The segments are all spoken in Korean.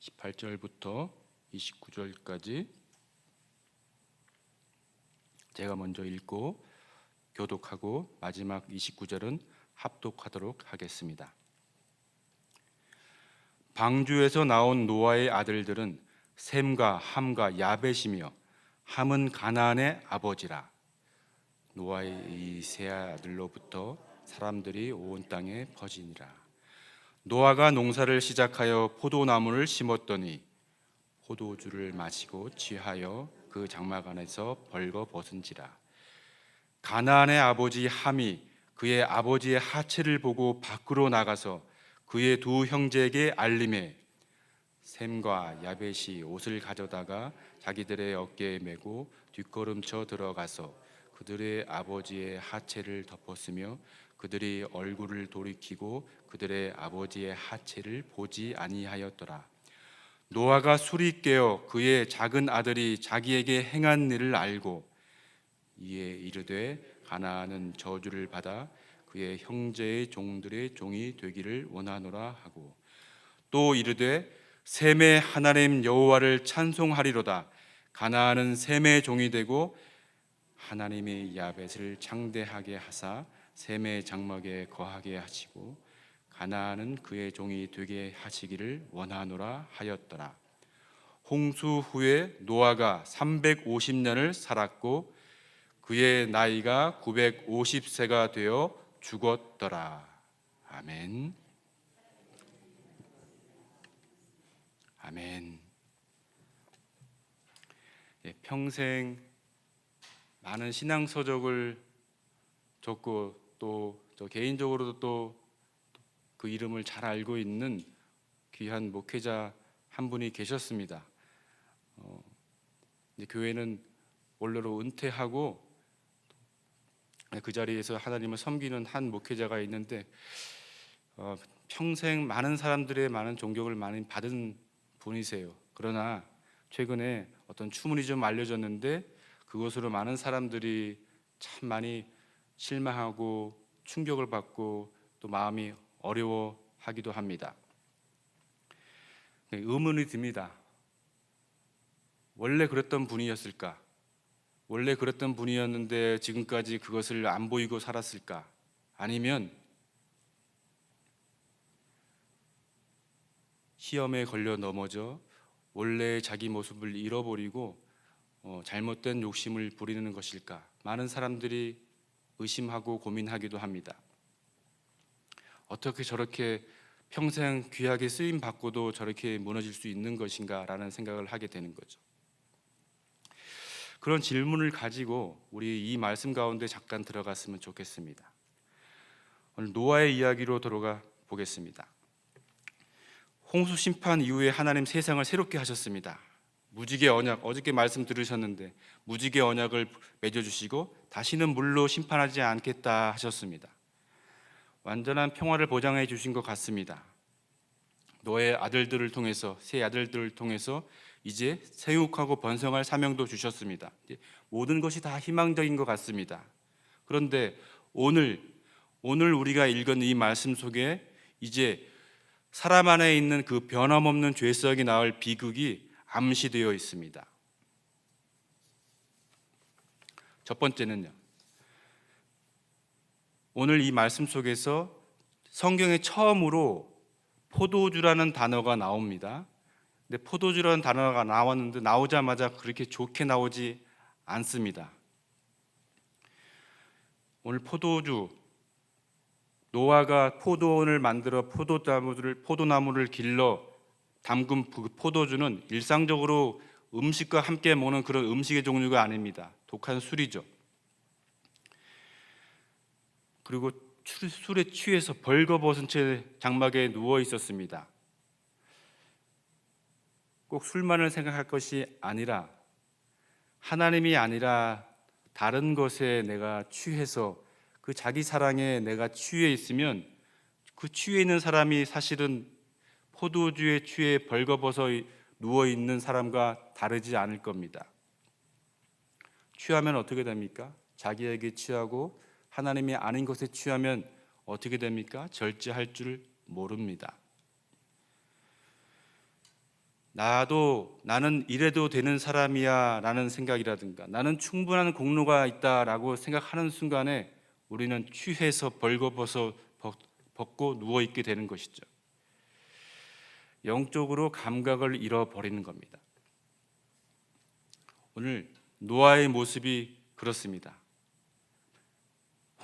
18절부터 29절까지 제가 먼저 읽고 교독하고 마지막 29절은 합독하도록 하겠습니다. 방주에서 나온 노아의 아들들은 셈과 함과 야벳이며 함은 가나안의 아버지라. 노아의 이 세 아들로부터 사람들이 온 땅에 퍼지니라. 노아가 농사를 시작하여 포도나무를 심었더니 포도주를 마시고 취하여 그 장막 안에서 벌거벗은지라. 가나안의 아버지 함이 그의 아버지의 하체를 보고 밖으로 나가서 그의 두 형제에게 알림해 셈과 야벳이 옷을 가져다가 자기들의 어깨에 메고 뒷걸음쳐 들어가서 그들의 아버지의 하체를 덮었으며 그들이 얼굴을 돌이키고 그들의 아버지의 하체를 보지 아니하였더라. 노아가 술이 깨어 그의 작은 아들이 자기에게 행한 일을 알고 이에 이르되 가나안은 저주를 받아 그의 형제의 종들의 종이 되기를 원하노라 하고 또 이르되 셈의 하나님 여호와를 찬송하리로다. 가나안은 셈의 종이 되고 하나님의 야벳을 창대하게 하사 셈의 장막에 거하게 하시고 가나안은 그의 종이 되게 하시기를 원하노라 하였더라. 홍수 후에 노아가 350년을 살았고 그의 나이가 950세가 되어 죽었더라. 아멘. 아멘. 평생 많은 신앙 서적을 적고 또 저 개인적으로도 또 그 이름을 잘 알고 있는 귀한 목회자 한 분이 계셨습니다. 교회는 원래로 은퇴하고 그 자리에서 하나님을 섬기는 한 목회자가 있는데 평생 많은 사람들의 많은 존경을 많이 받은 분이세요. 그러나 최근에 어떤 추문이 좀 알려졌는데 그것으로 많은 사람들이 참 많이 실망하고 충격을 받고 또 마음이 어려워하기도 합니다. 의문이 듭니다. 원래 그랬던 분이었을까? 원래 그랬던 분이었는데 지금까지 그것을 안 보이고 살았을까? 아니면 시험에 걸려 넘어져 원래 자기 모습을 잃어버리고 잘못된 욕심을 부리는 것일까? 많은 사람들이 의심하고 고민하기도 합니다. 어떻게 저렇게 평생 귀하게 쓰임 받고도 저렇게 무너질 수 있는 것인가 라는 생각을 하게 되는 거죠. 그런 질문을 가지고 우리 이 말씀 가운데 잠깐 들어갔으면 좋겠습니다. 오늘 노아의 이야기로 들어가 보겠습니다. 홍수 심판 이후에 하나님 세상을 새롭게 하셨습니다. 무지개 언약, 어저께 말씀 들으셨는데 무지개 언약을 맺어주시고 다시는 물로 심판하지 않겠다 하셨습니다. 완전한 평화를 보장해 주신 것 같습니다. 노아의 아들들을 통해서, 세 아들들을 통해서 이제 생육하고 번성할 사명도 주셨습니다. 모든 것이 다 희망적인 것 같습니다. 그런데 오늘 우리가 읽은 이 말씀 속에 이제 사람 안에 있는 그 변함없는 죄성이 낳을 비극이 암시되어 있습니다. 첫 번째는요, 오늘 이 말씀 속에서 성경에 처음으로 포도주라는 단어가 나옵니다. 근데 포도주라는 단어가 나왔는데 나오자마자 그렇게 좋게 나오지 않습니다. 오늘 포도주, 노아가 포도원을 만들어 포도나무를 길러 담근 그 포도주는 일상적으로 음식과 함께 먹는 그런 음식의 종류가 아닙니다. 독한 술이죠. 그리고 술에 취해서 벌거벗은 채 장막에 누워 있었습니다. 꼭 술만을 생각할 것이 아니라 하나님이 아니라 다른 것에 내가 취해서 그 자기 사랑에 내가 취해 있으면 그 취해 있는 사람이 사실은 포도주에 취해 벌거벗어 누워 있는 사람과 다르지 않을 겁니다. 취하면 어떻게 됩니까? 자기에게 취하고 하나님이 아닌 것에 취하면 어떻게 됩니까? 절제할 줄 모릅니다. 나는 이래도 되는 사람이야 라는 생각이라든가 나는 충분한 공로가 있다라고 생각하는 순간에 우리는 취해서 벗고 누워있게 되는 것이죠. 영적으로 감각을 잃어버리는 겁니다. 오늘 노아의 모습이 그렇습니다.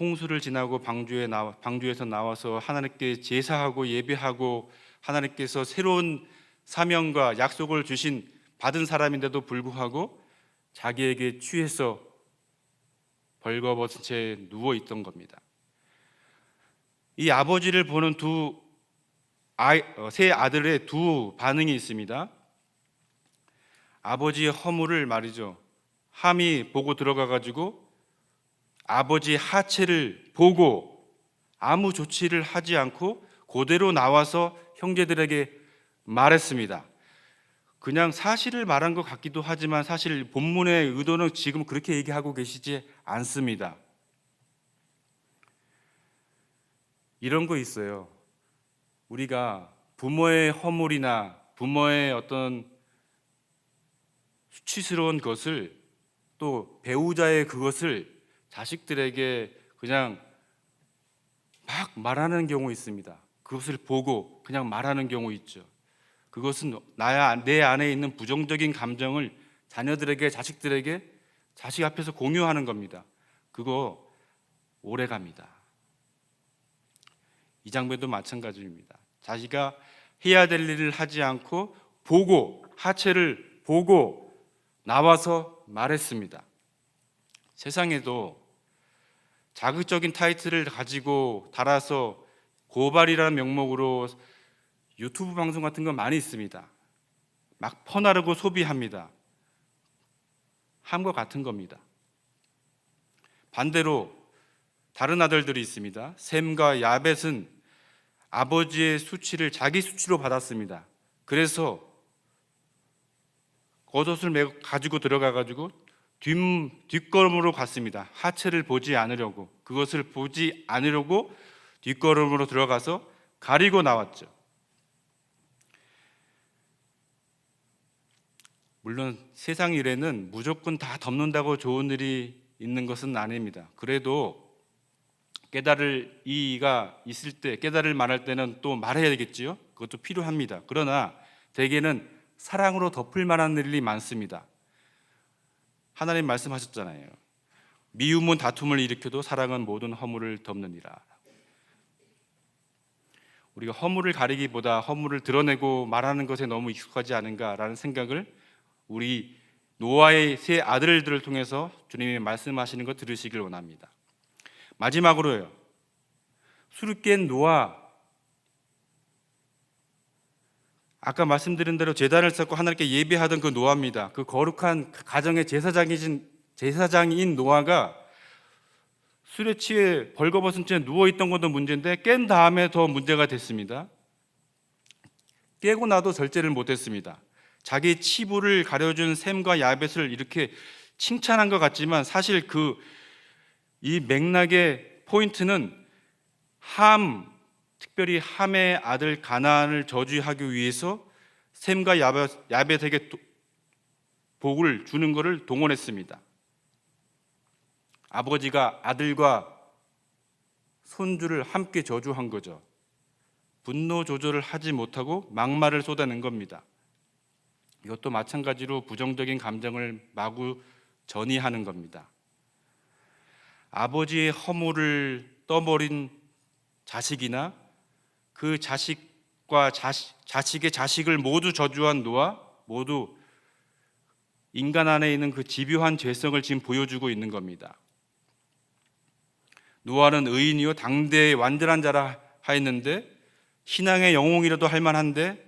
홍수를 지나고 방주에서 나와서 하나님께 제사하고 예배하고 하나님께서 새로운 사명과 약속을 받은 사람인데도 불구하고 자기에게 취해서 벌거벗은 채 누워 있던 겁니다. 이 아버지를 보는 세 아들의 두 반응이 있습니다. 아버지의 허물을 말이죠. 함이 보고 들어가 가지고 아버지의 하체를 보고 아무 조치를 하지 않고 그대로 나와서 형제들에게 말했습니다. 그냥 사실을 말한 것 같기도 하지만 사실 본문의 의도는 지금 그렇게 얘기하고 계시지 않습니다. 이런 거 있어요. 우리가 부모의 허물이나 부모의 어떤 수치스러운 것을 또 배우자의 그것을 자식들에게 그냥 막 말하는 경우 있습니다. 그것을 보고 그냥 말하는 경우 있죠. 그것은 내 안에 있는 부정적인 감정을 자녀들에게, 자식들에게 자식 앞에서 공유하는 겁니다. 그거 오래 갑니다. 이 장면도 마찬가지입니다. 자기가 해야 될 일을 하지 않고 하체를 보고 나와서 말했습니다. 세상에도 자극적인 타이틀을 가지고 달아서 고발이라는 명목으로 유튜브 방송 같은 건 많이 있습니다. 막 퍼나르고 소비합니다. 함과 같은 겁니다. 반대로 다른 아들들이 있습니다. 셈과 야벳은 아버지의 수치를 자기 수치로 받았습니다. 그래서 겉옷을 가지고 들어가 가지고 뒷걸음으로 갔습니다. 하체를 보지 않으려고, 그것을 보지 않으려고 뒷걸음으로 들어가서 가리고 나왔죠. 물론 세상 일에는 무조건 다 덮는다고 좋은 일이 있는 것은 아닙니다. 그래도 깨달을 이의가 있을 때, 깨달을 말할 때는 또 말해야 되겠지요. 그것도 필요합니다. 그러나 대개는 사랑으로 덮을 만한 일이 많습니다. 하나님 말씀하셨잖아요. 미움은 다툼을 일으켜도 사랑은 모든 허물을 덮느니라. 우리가 허물을 가리기보다 허물을 드러내고 말하는 것에 너무 익숙하지 않은가라는 생각을 우리 노아의 세 아들들을 통해서 주님이 말씀하시는 것 들으시길 원합니다. 마지막으로요, 술을 깬 노아, 아까 말씀드린 대로 제단을 쌓고 하나님께 예배하던 그 노아입니다. 그 거룩한 가정의 제사장인 노아가 술에 취해 벌거벗은 채 누워있던 것도 문제인데 깬 다음에 더 문제가 됐습니다. 깨고 나도 절제를 못했습니다. 자기 치부를 가려준 셈과 야벳을 이렇게 칭찬한 것 같지만 사실 이 맥락의 포인트는 특별히 함의 아들 가나안을 저주하기 위해서 셈과 야벳에게 복을 주는 것을 동원했습니다. 아버지가 아들과 손주를 함께 저주한 거죠. 분노 조절을 하지 못하고 막말을 쏟아낸 겁니다. 이것도 마찬가지로 부정적인 감정을 마구 전이하는 겁니다. 아버지의 허물을 떠버린 자식이나 그 자식과 자식의 자식을 모두 저주한 노아, 모두 인간 안에 있는 그 집요한 죄성을 지금 보여주고 있는 겁니다. 노아는 의인이요 당대의 완전한 자라 하였는데 신앙의 영웅이라도 할 만한데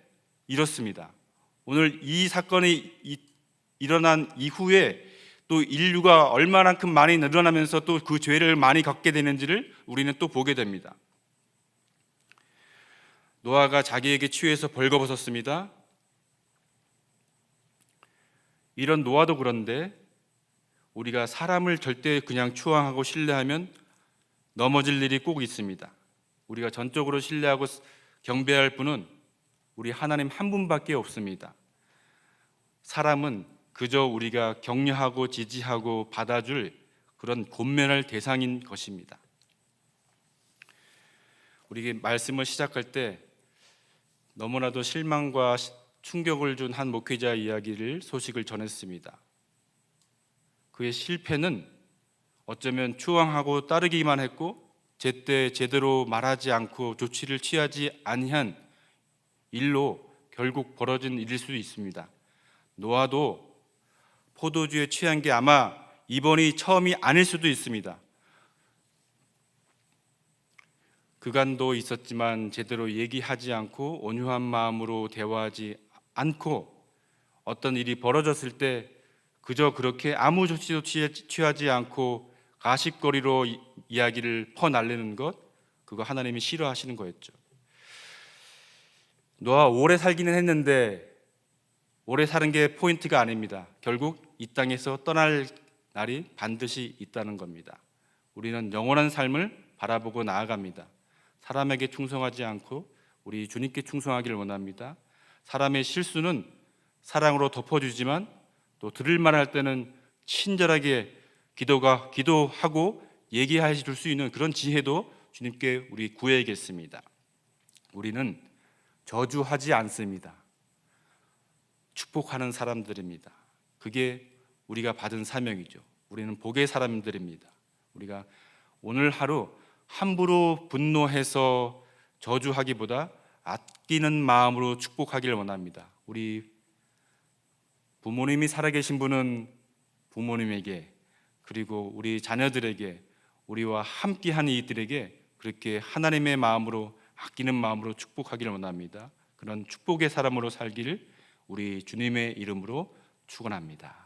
이렇습니다. 오늘 이 사건이 일어난 이후에 또 인류가 얼마만큼 많이 늘어나면서 또 그 죄를 많이 겪게 되는지를 우리는 또 보게 됩니다. 노아가 자기에게 취해서 벌거벗었습니다. 이런 노아도 그런데 우리가 사람을 절대 그냥 추앙하고 신뢰하면 넘어질 일이 꼭 있습니다. 우리가 전적으로 신뢰하고 경배할 분은 우리 하나님 한 분밖에 없습니다. 사람은 그저 우리가 격려하고 지지하고 받아줄 그런 권면할 대상인 것입니다. 우리 말씀을 시작할 때 너무나도 실망과 충격을 준 한 목회자 이야기를 소식을 전했습니다. 그의 실패는 어쩌면 추앙하고 따르기만 했고 제때 제대로 말하지 않고 조치를 취하지 아니한 일로 결국 벌어진 일일 수도 있습니다. 노아도 포도주에 취한 게 아마 이번이 처음이 아닐 수도 있습니다. 그간도 있었지만 제대로 얘기하지 않고 온유한 마음으로 대화하지 않고 어떤 일이 벌어졌을 때 그저 그렇게 아무 조치도 취하지 않고 가십거리로 이야기를 퍼날리는 것, 그거 하나님이 싫어하시는 거였죠. 노아 오래 살기는 했는데 오래 사는 게 포인트가 아닙니다. 결국 이 땅에서 떠날 날이 반드시 있다는 겁니다. 우리는 영원한 삶을 바라보고 나아갑니다. 사람에게 충성하지 않고 우리 주님께 충성하기를 원합니다. 사람의 실수는 사랑으로 덮어주지만 또 들을 만할 때는 친절하게 기도하고 얘기해 줄 수 있는 그런 지혜도 주님께 우리 구해야겠습니다. 우리는 저주하지 않습니다. 축복하는 사람들입니다. 그게 우리가 받은 사명이죠. 우리는 복의 사람들입니다. 우리가 오늘 하루 함부로 분노해서 저주하기보다 아끼는 마음으로 축복하기를 원합니다. 우리 부모님이 살아계신 분은 부모님에게, 그리고 우리 자녀들에게, 우리와 함께하는 이들에게 그렇게 하나님의 마음으로, 아끼는 마음으로 축복하기를 원합니다. 그런 축복의 사람으로 살기를 우리 주님의 이름으로 축원합니다.